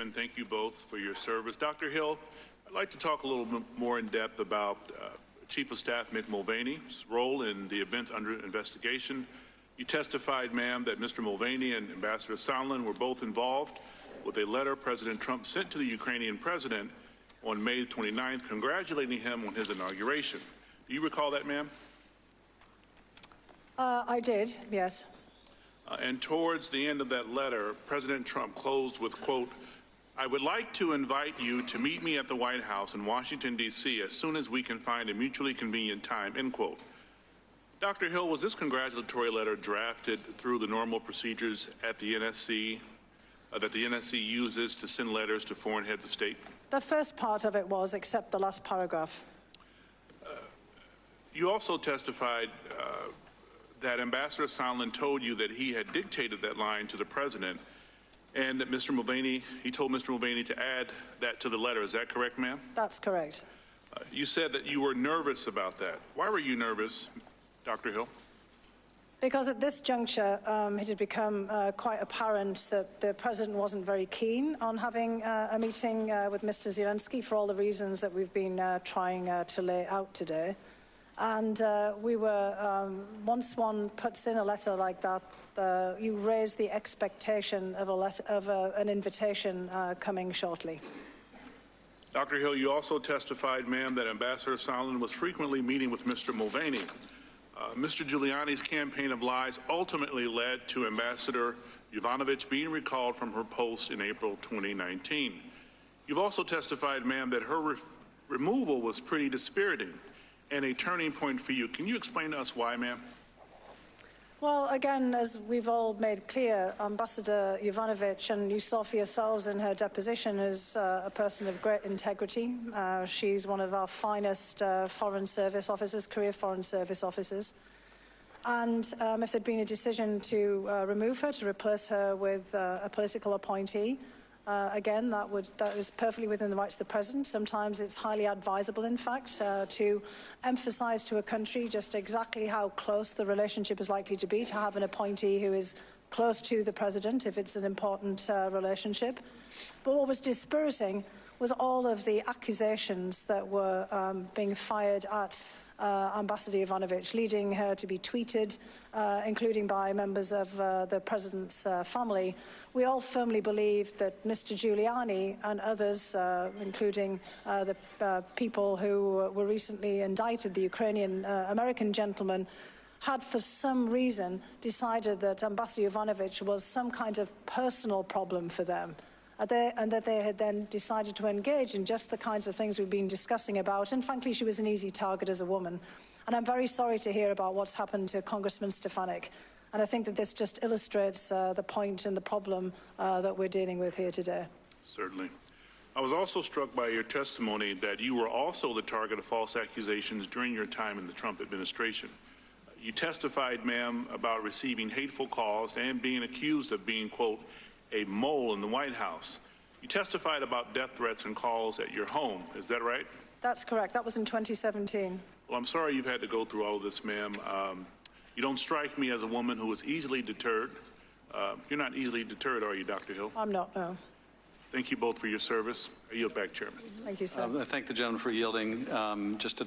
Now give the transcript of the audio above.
Chairman. Thank you both for your service. Dr. Hill, I'd like to talk a little bit more in depth about Chief of Staff Mick Mulvaney's role in the events under investigation. You testified, ma'am, that Mr. Mulvaney and Ambassador Sondland were both involved with a letter President Trump sent to the Ukrainian president on May 29th, congratulating him on his inauguration. Do you recall that, ma'am? I did, yes. And towards the end of that letter, President Trump closed with, quote, "I would like to invite you to meet me at the White House in Washington, D.C. as soon as we can find a mutually convenient time," end quote. Dr. Hill, was this congratulatory letter drafted through the normal procedures at the NSC that the NSC uses to send letters to foreign heads of state? The first part of it was, except the last paragraph. You also testified that Ambassador Sondland told you that he had dictated that line to the president, and that he told Mr. Mulvaney to add that to the letter. Is that correct, ma'am? That's correct. You said that you were nervous about that. Why were you nervous, Dr. Hill? Because at this juncture, it had become quite apparent that the president wasn't very keen on having a meeting with Mr. Zelensky for all the reasons that we've been trying to lay out today. And we were, once one puts in a letter like that, you raise the expectation of an invitation coming shortly. Dr. Hill, you also testified, ma'am, that Ambassador Sondland was frequently meeting with Mr. Mulvaney. Mr. Giuliani's campaign of lies ultimately led to Ambassador Yovanovitch being recalled from her post in April 2019. You've also testified, ma'am, that her removal was pretty dispiriting and a turning point for you. Can you explain to us why, ma'am? Well, again, as we've all made clear, Ambassador Yovanovitch, and you saw for yourselves in her deposition, is a person of great integrity. She's one of our finest foreign service officers, career foreign service officers. And if there'd been a decision to remove her, to replace her with a political appointee, again, that is perfectly within the rights of the president. Sometimes it's highly advisable, in fact, to emphasize to a country just exactly how close the relationship is likely to be, to have an appointee who is close to the president if it's an important relationship. But what was dispiriting was all of the accusations that were being fired at Ambassador Yovanovitch, leading her to be tweeted, including by members of the president's family. We all firmly believe that Mr. Giuliani and others, including the people who were recently indicted, the Ukrainian American gentleman, had for some reason decided that Ambassador Yovanovitch was some kind of personal problem for them. And that they had then decided to engage in just the kinds of things we've been discussing about. And frankly, she was an easy target as a woman. And I'm very sorry to hear about what's happened to Congressman Stefanik. And I think that this just illustrates the point and the problem that we're dealing with here today. Certainly. I was also struck by your testimony that you were also the target of false accusations during your time in the Trump administration. You testified, ma'am, about receiving hateful calls and being accused of being, quote, a mole in the White House. You testified about death threats and calls at your home. Is that right? That's correct. That was in 2017. Well, I'm sorry you've had to go through all of this, ma'am. You don't strike me as a woman who is easily deterred. You're not easily deterred, are you, Dr. Hill? I'm not, no. Thank you both for your service. I yield back, Chairman. Thank you, sir. I thank the gentleman for yielding. Just to